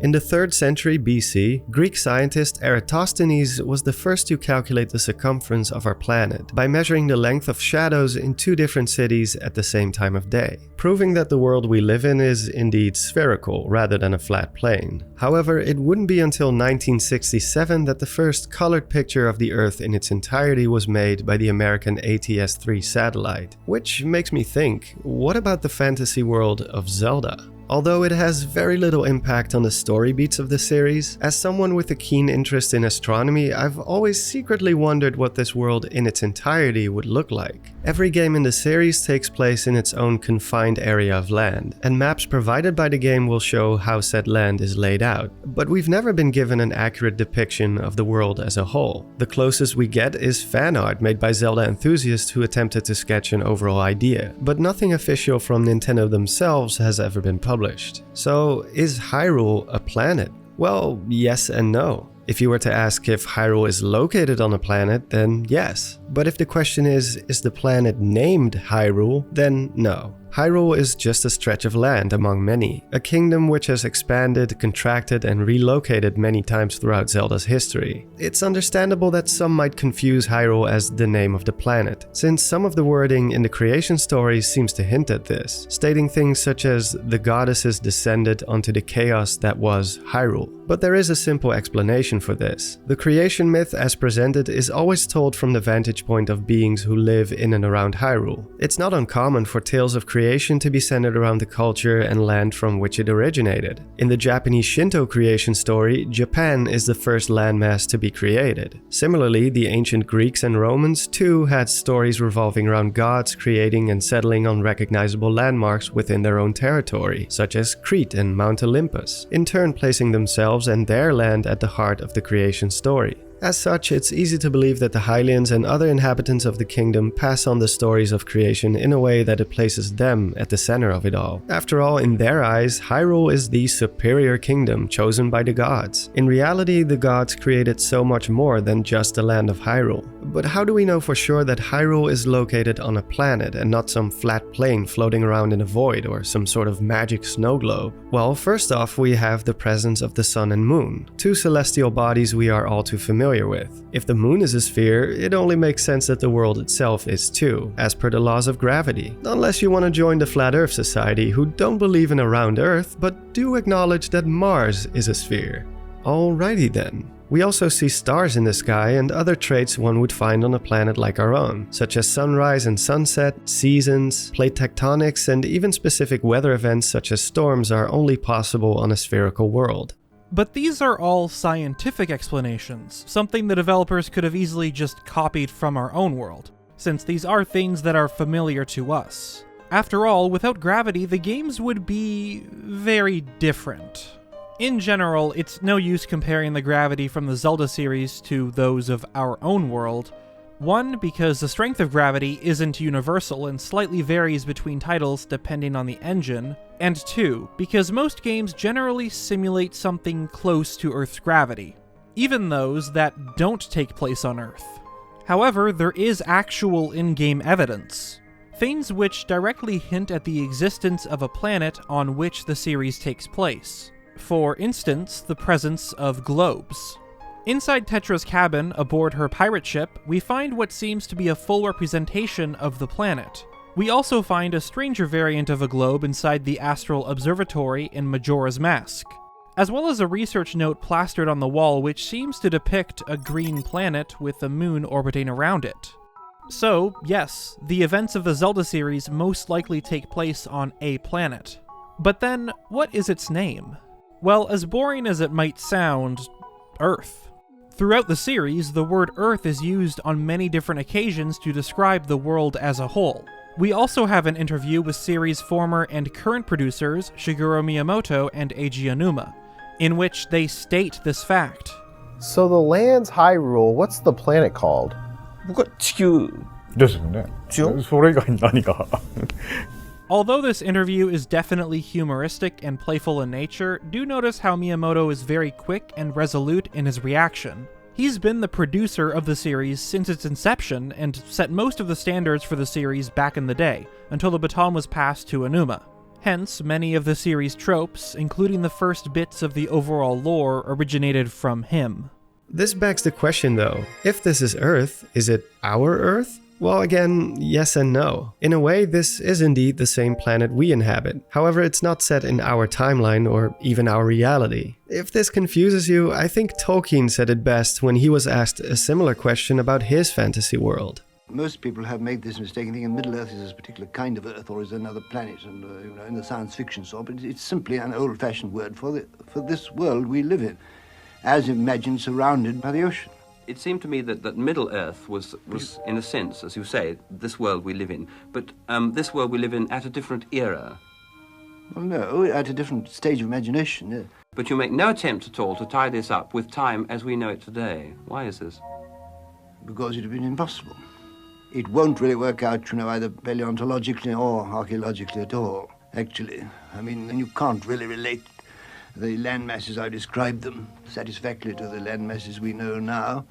In the 3rd century BC, Greek scientist Eratosthenes was the first to calculate the circumference of our planet by measuring the length of shadows in 2 different cities at the same time of day, proving that the world we live in is indeed spherical rather than a flat plane. However, it wouldn't be until 1967 that the first colored picture of the Earth in its entirety was made by the American ATS-3 satellite. Which makes me think, what about the fantasy world of Zelda? Although it has very little impact on the story beats of the series, as someone with a keen interest in astronomy, I've always secretly wondered what this world in its entirety would look like. Every game in the series takes place in its own confined area of land, and maps provided by the game will show how said land is laid out, but we've never been given an accurate depiction of the world as a whole. The closest we get is fan art made by Zelda enthusiasts who attempted to sketch an overall idea, but nothing official from Nintendo themselves has ever been published. So, is Hyrule a planet? Well, yes and no. If you were to ask if Hyrule is located on a planet, then yes. But if the question is the planet named Hyrule, then no. Hyrule is just a stretch of land among many, a kingdom which has expanded, contracted, and relocated many times throughout Zelda's history. It's understandable that some might confuse Hyrule as the name of the planet, since some of the wording in the creation story seems to hint at this, stating things such as the goddesses descended onto the chaos that was Hyrule. But there is a simple explanation for this. The creation myth as presented is always told from the vantage point of beings who live in and around Hyrule. It's not uncommon for tales of creation to be centered around the culture and land from which it originated. In the Japanese Shinto creation story, Japan is the first landmass to be created. Similarly, the ancient Greeks and Romans too had stories revolving around gods creating and settling on recognizable landmarks within their own territory, such as Crete and Mount Olympus, in turn placing themselves and their land at the heart of the creation story. As such, it's easy to believe that the Hylians and other inhabitants of the kingdom pass on the stories of creation in a way that it places them at the center of it all. After all, in their eyes, Hyrule is the superior kingdom chosen by the gods. In reality, the gods created so much more than just the land of Hyrule. But how do we know for sure that Hyrule is located on a planet and not some flat plane floating around in a void or some sort of magic snow globe? Well, first off, we have the presence of the sun and moon, 2 celestial bodies we are all too familiar with. If the moon is a sphere, it only makes sense that the world itself is too, as per the laws of gravity. Unless you want to join the Flat Earth Society, who don't believe in a round Earth, but do acknowledge that Mars is a sphere. Alrighty then. We also see stars in the sky and other traits one would find on a planet like our own, such as sunrise and sunset, seasons, plate tectonics, and even specific weather events such as storms are only possible on a spherical world. But these are all scientific explanations, something the developers could have easily just copied from our own world, since these are things that are familiar to us. After all, without gravity, the games would be very different. In general, it's no use comparing the gravity from the Zelda series to those of our own world. 1, because the strength of gravity isn't universal and slightly varies between titles depending on the engine, and 2, because most games generally simulate something close to Earth's gravity, even those that don't take place on Earth. However, there is actual in-game evidence, things which directly hint at the existence of a planet on which the series takes place. For instance, the presence of globes. Inside Tetra's cabin, aboard her pirate ship, we find what seems to be a full representation of the planet. We also find a stranger variant of a globe inside the Astral Observatory in Majora's Mask, as well as a research note plastered on the wall which seems to depict a green planet with a moon orbiting around it. So, yes, the events of the Zelda series most likely take place on a planet. But then, what is its name? Well, as boring as it might sound, Earth. Throughout the series, the word Earth is used on many different occasions to describe the world as a whole. We also have an interview with series' former and current producers Shigeru Miyamoto and Eiji Aonuma, in which they state this fact. So the land's Hyrule, what's the planet called? 僕は地球ですよね。それ以外に何か Although this interview is definitely humoristic and playful in nature, do notice how Miyamoto is very quick and resolute in his reaction. He's been the producer of the series since its inception and set most of the standards for the series back in the day, until the baton was passed to Aonuma. Hence, many of the series' tropes, including the first bits of the overall lore, originated from him. This begs the question though, if this is Earth, is it our Earth? Well, again, yes and no. In a way, this is indeed the same planet we inhabit. However, it's not set in our timeline or even our reality. If this confuses you, I think Tolkien said it best when he was asked a similar question about his fantasy world. Most people have made this mistake and think Middle-earth is a particular kind of Earth or is another planet, and in the science fiction sort, but it's simply an old-fashioned word for this world we live in, as imagined surrounded by the ocean. It seemed to me that Middle-earth was, in a sense, as you say, this world we live in, but this world we live in at a different era. Well, no, at a different stage of imagination, yeah. But you make no attempt at all to tie this up with time as we know it today. Why is this? Because it would have been impossible. It won't really work out, either paleontologically or archaeologically at all, actually. I mean, you can't really relate the land masses I described them satisfactorily to the land masses we know now.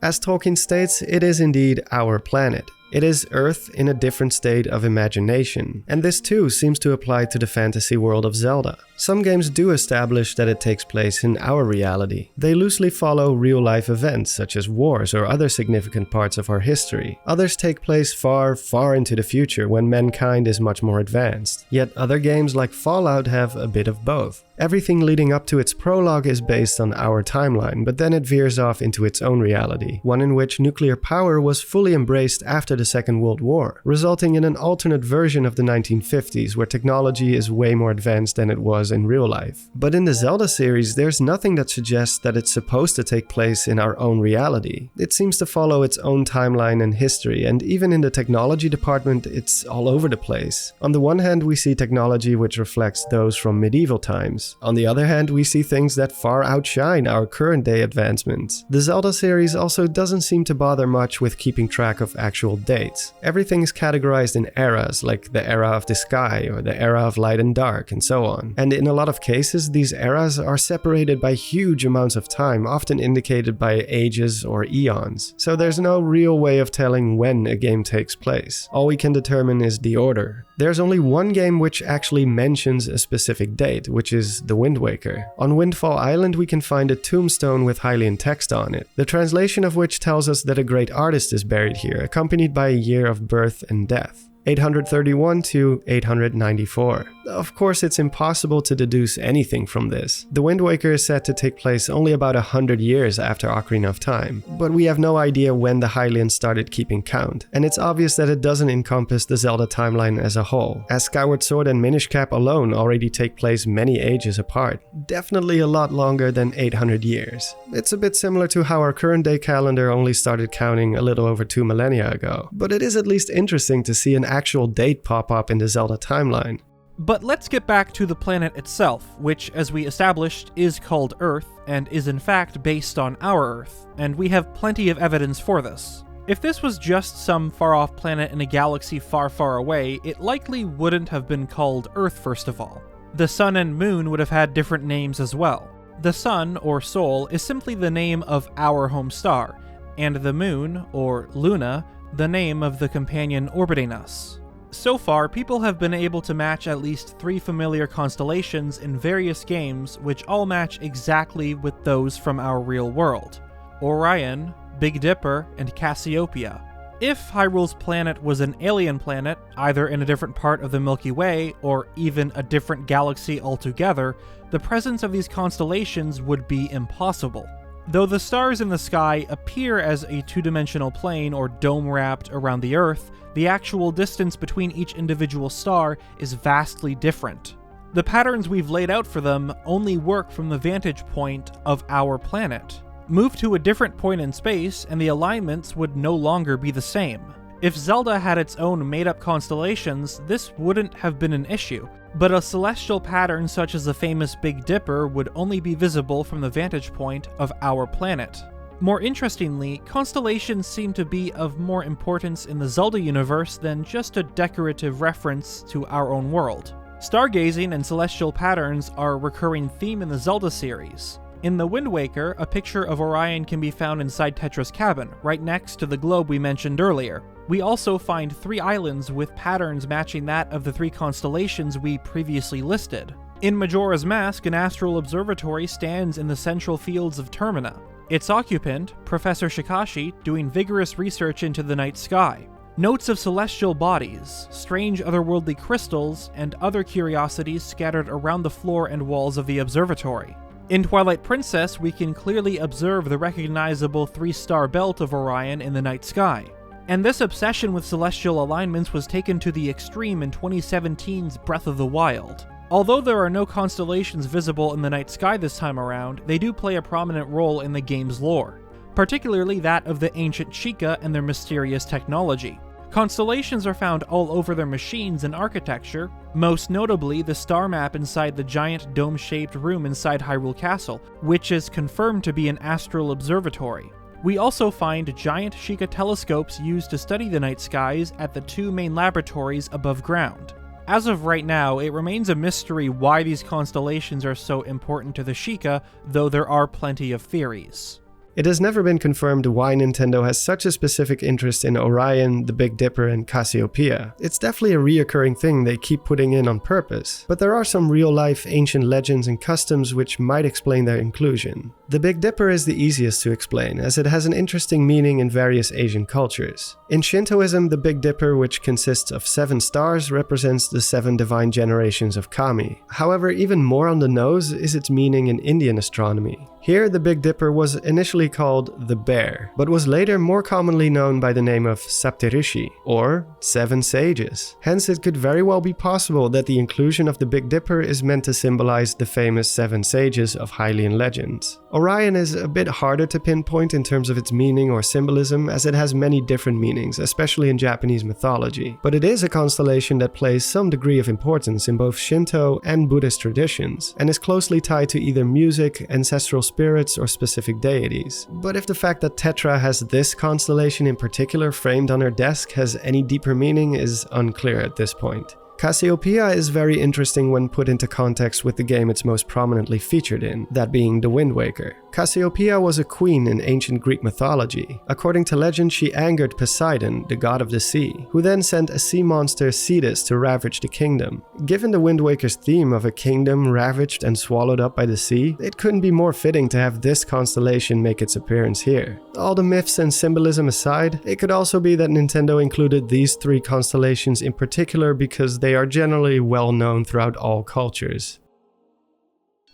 As Tolkien states, it is indeed our planet. It is Earth in a different state of imagination, and this too seems to apply to the fantasy world of Zelda. Some games do establish that it takes place in our reality. They loosely follow real-life events such as wars or other significant parts of our history. Others take place far, far into the future when mankind is much more advanced. Yet other games like Fallout have a bit of both. Everything leading up to its prologue is based on our timeline, but then it veers off into its own reality, one in which nuclear power was fully embraced after the Second World War, resulting in an alternate version of the 1950s where technology is way more advanced than it was in real life. But in the Zelda series, there's nothing that suggests that it's supposed to take place in our own reality. It seems to follow its own timeline and history, and even in the technology department, it's all over the place. On the one hand, we see technology which reflects those from medieval times. On the other hand, we see things that far outshine our current day advancements. The Zelda series also doesn't seem to bother much with keeping track of actual dates. Everything is categorized in eras, like the era of the sky or the era of light and dark, and so on. And in a lot of cases, these eras are separated by huge amounts of time, often indicated by ages or eons. So there's no real way of telling when a game takes place. All we can determine is the order. There's only one game which actually mentions a specific date, which is The Wind Waker. On Windfall Island we can find a tombstone with Hylian text on it, the translation of which tells us that a great artist is buried here, accompanied by a year of birth and death. 831 to 894. Of course, it's impossible to deduce anything from this. The Wind Waker is said to take place only about 100 years after Ocarina of Time, but we have no idea when the Hylians started keeping count, and it's obvious that it doesn't encompass the Zelda timeline as a whole, as Skyward Sword and Minish Cap alone already take place many ages apart, definitely a lot longer than 800 years. It's a bit similar to how our current day calendar only started counting a little over 2 millennia ago, but it is at least interesting to see an actual date pop up in the Zelda timeline. But let's get back to the planet itself, which, as we established, is called Earth, and is in fact based on our Earth, and we have plenty of evidence for this. If this was just some far-off planet in a galaxy far, far away, it likely wouldn't have been called Earth first of all. The Sun and Moon would have had different names as well. The Sun, or Sol, is simply the name of our home star, and the Moon, or Luna, the name of the companion orbiting us. So far, people have been able to match at least 3 familiar constellations in various games which all match exactly with those from our real world: Orion, Big Dipper, and Cassiopeia. If Hyrule's planet was an alien planet, either in a different part of the Milky Way or even a different galaxy altogether, the presence of these constellations would be impossible. Though the stars in the sky appear as a two-dimensional plane or dome wrapped around the Earth, the actual distance between each individual star is vastly different. The patterns we've laid out for them only work from the vantage point of our planet. Move to a different point in space and the alignments would no longer be the same. If Zelda had its own made-up constellations, this wouldn't have been an issue, but a celestial pattern such as the famous Big Dipper would only be visible from the vantage point of our planet. More interestingly, constellations seem to be of more importance in the Zelda universe than just a decorative reference to our own world. Stargazing and celestial patterns are a recurring theme in the Zelda series. In The Wind Waker, a picture of Orion can be found inside Tetra's cabin, right next to the globe we mentioned earlier. We also find 3 islands with patterns matching that of the 3 constellations we previously listed. In Majora's Mask, an astral observatory stands in the central fields of Termina. Its occupant, Professor Shikashi, doing vigorous research into the night sky. Notes of celestial bodies, strange otherworldly crystals, and other curiosities scattered around the floor and walls of the observatory. In Twilight Princess, we can clearly observe the recognizable 3-star belt of Orion in the night sky. And this obsession with celestial alignments was taken to the extreme in 2017's Breath of the Wild. Although there are no constellations visible in the night sky this time around, they do play a prominent role in the game's lore, particularly that of the ancient Sheikah and their mysterious technology. Constellations are found all over their machines and architecture, most notably the star map inside the giant dome-shaped room inside Hyrule Castle, which is confirmed to be an astral observatory. We also find giant Sheikah telescopes used to study the night skies at the 2 main laboratories above ground. As of right now, it remains a mystery why these constellations are so important to the Sheikah, though there are plenty of theories. It has never been confirmed why Nintendo has such a specific interest in Orion, the Big Dipper, and Cassiopeia. It's definitely a reoccurring thing they keep putting in on purpose, but there are some real-life ancient legends and customs which might explain their inclusion. The Big Dipper is the easiest to explain, as it has an interesting meaning in various Asian cultures. In Shintoism, the Big Dipper, which consists of 7 stars, represents the 7 divine generations of Kami. However, even more on the nose is its meaning in Indian astronomy. Here, the Big Dipper was initially called the Bear, but was later more commonly known by the name of Saptarishi, or 7 Sages. Hence, it could very well be possible that the inclusion of the Big Dipper is meant to symbolize the famous 7 Sages of Hylian legends. Orion is a bit harder to pinpoint in terms of its meaning or symbolism, as it has many different meanings, especially in Japanese mythology. But it is a constellation that plays some degree of importance in both Shinto and Buddhist traditions, and is closely tied to either music, ancestral spirits, or specific deities. But if the fact that Tetra has this constellation in particular framed on her desk has any deeper meaning is unclear at this point. Cassiopeia is very interesting when put into context with the game it's most prominently featured in, that being The Wind Waker. Cassiopeia was a queen in ancient Greek mythology. According to legend, she angered Poseidon, the god of the sea, who then sent a sea monster Cetus to ravage the kingdom. Given The Wind Waker's theme of a kingdom ravaged and swallowed up by the sea, it couldn't be more fitting to have this constellation make its appearance here. All the myths and symbolism aside, it could also be that Nintendo included these 3 constellations in particular because they are generally well known throughout all cultures.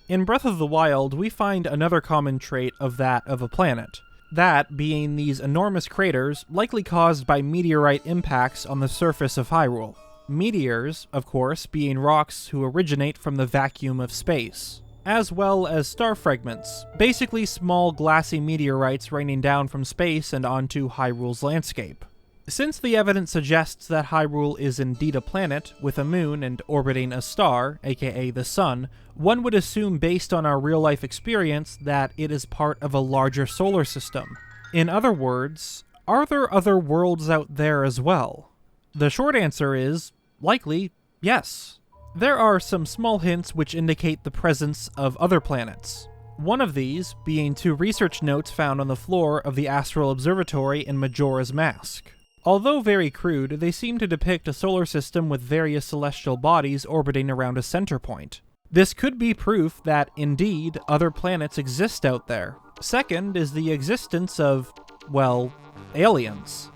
In Breath of the Wild, we find another common trait of that of a planet. That being these enormous craters, likely caused by meteorite impacts on the surface of Hyrule. Meteors, of course, being rocks who originate from the vacuum of space, as well as star fragments, basically small glassy meteorites raining down from space and onto Hyrule's landscape. Since the evidence suggests that Hyrule is indeed a planet, with a moon and orbiting a star, aka the sun, one would assume based on our real-life experience that it is part of a larger solar system. In other words, are there other worlds out there as well? The short answer is, likely, yes. There are some small hints which indicate the presence of other planets. One of these being 2 research notes found on the floor of the Astral Observatory in Majora's Mask. Although very crude, they seem to depict a solar system with various celestial bodies orbiting around a center point. This could be proof that, indeed, other planets exist out there. Second is the existence of, well, aliens.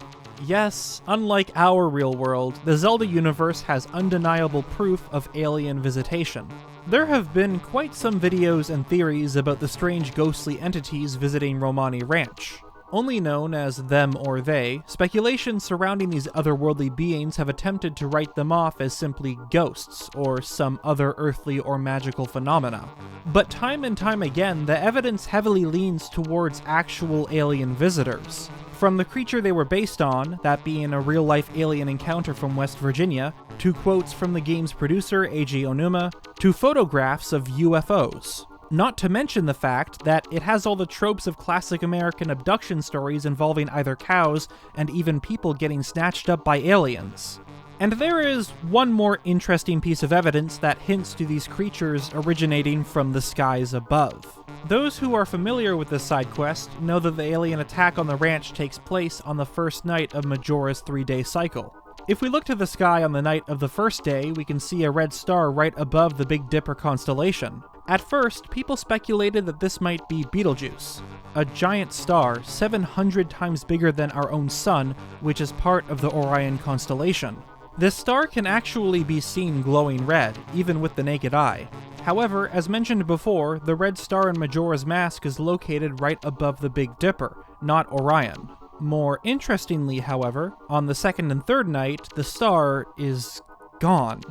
Yes, unlike our real world, the Zelda universe has undeniable proof of alien visitation. There have been quite some videos and theories about the strange ghostly entities visiting Romani Ranch. Only known as them or they, speculations surrounding these otherworldly beings have attempted to write them off as simply ghosts, or some other earthly or magical phenomena. But time and time again, the evidence heavily leans towards actual alien visitors. From the creature they were based on, that being a real-life alien encounter from West Virginia, to quotes from the game's producer Eiji Onuma, to photographs of UFOs. Not to mention the fact that it has all the tropes of classic American abduction stories involving either cows and even people getting snatched up by aliens. And there is one more interesting piece of evidence that hints to these creatures originating from the skies above. Those who are familiar with this side quest know that the alien attack on the ranch takes place on the first night of Majora's 3-day cycle. If we look to the sky on the night of the first day, we can see a red star right above the Big Dipper constellation. At first, people speculated that this might be Betelgeuse, a giant star 700 times bigger than our own sun, which is part of the Orion constellation. This star can actually be seen glowing red, even with the naked eye. However, as mentioned before, the red star in Majora's Mask is located right above the Big Dipper, not Orion. More interestingly, however, on the second and third night, the star is gone.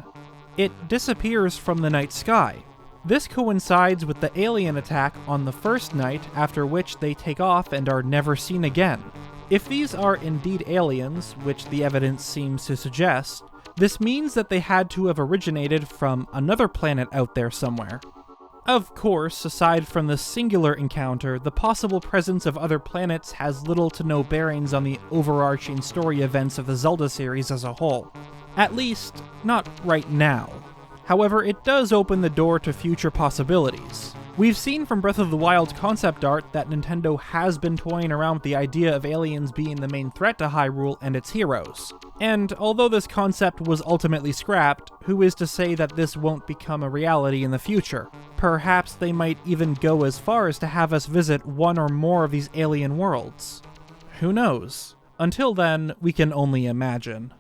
It disappears from the night sky. This coincides with the alien attack on the first night, after which they take off and are never seen again. If these are indeed aliens, which the evidence seems to suggest, this means that they had to have originated from another planet out there somewhere. Of course, aside from the singular encounter, the possible presence of other planets has little to no bearings on the overarching story events of the Zelda series as a whole. At least, not right now. However, it does open the door to future possibilities. We've seen from Breath of the Wild concept art that Nintendo has been toying around with the idea of aliens being the main threat to Hyrule and its heroes. And although this concept was ultimately scrapped, who is to say that this won't become a reality in the future? Perhaps they might even go as far as to have us visit one or more of these alien worlds. Who knows? Until then, we can only imagine.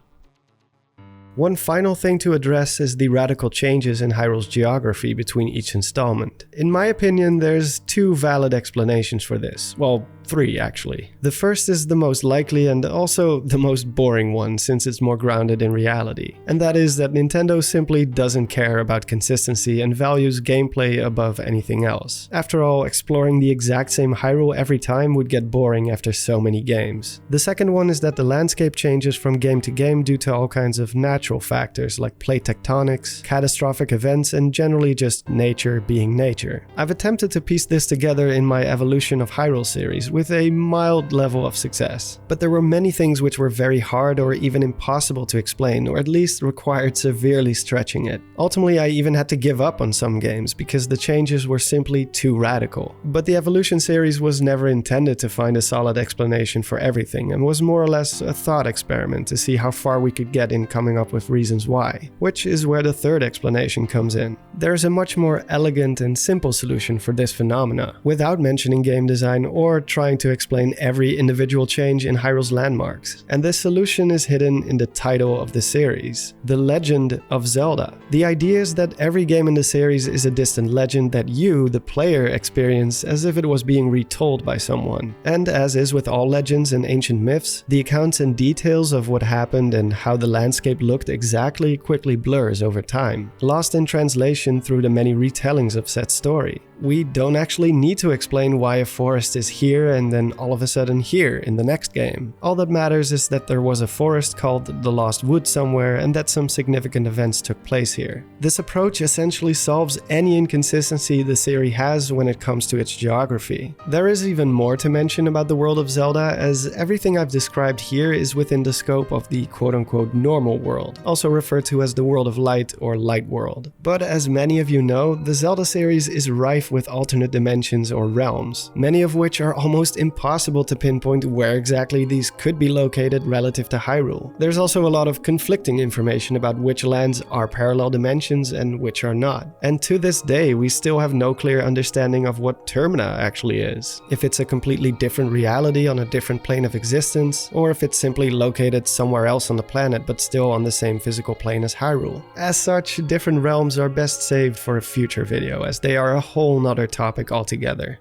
One final thing to address is the radical changes in Hyrule's geography between each installment. In my opinion, there's two valid explanations for this. Well, three actually. The first is the most likely and also the most boring one, since it's more grounded in reality. And that is that Nintendo simply doesn't care about consistency and values gameplay above anything else. After all, exploring the exact same Hyrule every time would get boring after so many games. The second one is that the landscape changes from game to game due to all kinds of natural factors like plate tectonics, catastrophic events, and generally just nature being nature. I've attempted to piece this together in my Evolution of Hyrule series with a mild level of success. But there were many things which were very hard or even impossible to explain, or at least required severely stretching it. Ultimately, I even had to give up on some games because the changes were simply too radical. But the Evolution series was never intended to find a solid explanation for everything, and was more or less a thought experiment to see how far we could get in coming up with reasons why, which is where the third explanation comes in. There's a much more elegant and simple solution for this phenomena, without mentioning game design or trying to explain every individual change in Hyrule's landmarks. And this solution is hidden in the title of the series, The Legend of Zelda. The idea is that every game in the series is a distant legend that you, the player, experience as if it was being retold by someone. And as is with all legends and ancient myths, the accounts and details of what happened and how the landscape looked exactly quickly blurs over time, lost in translation through the many retellings of said story. We don't actually need to explain why a forest is here and then all of a sudden here in the next game. All that matters is that there was a forest called the Lost Wood somewhere and that some significant events took place here. This approach essentially solves any inconsistency the series has when it comes to its geography. There is even more to mention about the world of Zelda, as everything I've described here is within the scope of the quote-unquote normal world, also referred to as the world of light or light world. But as many of you know, the Zelda series is rife with alternate dimensions or realms, many of which are almost impossible to pinpoint where exactly these could be located relative to Hyrule. There's also a lot of conflicting information about which lands are parallel dimensions and which are not. And to this day, we still have no clear understanding of what Termina actually is. If it's a completely different reality on a different plane of existence, or if it's simply located somewhere else on the planet but still on the same physical plane as Hyrule. As such, different realms are best saved for a future video, as they are a whole nother topic altogether.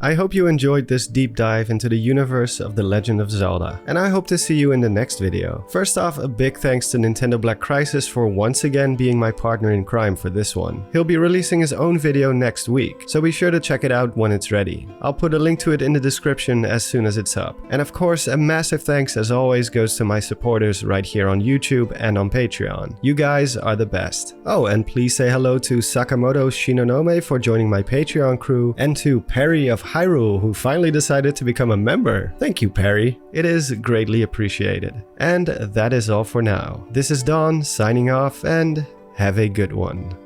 I hope you enjoyed this deep dive into the universe of The Legend of Zelda, and I hope to see you in the next video. First off, a big thanks to NintendoBlackCrisis for once again being my partner in crime for this one. He'll be releasing his own video next week, so be sure to check it out when it's ready. I'll put a link to it in the description as soon as it's up. And of course, a massive thanks as always goes to my supporters right here on YouTube and on Patreon. You guys are the best. Oh, and please say hello to Sakamoto Shinonome for joining my Patreon crew, and to Perry of Hyrule, who finally decided to become a member. Thank you, Perry. It is greatly appreciated. And that is all for now. This is Don signing off, and have a good one.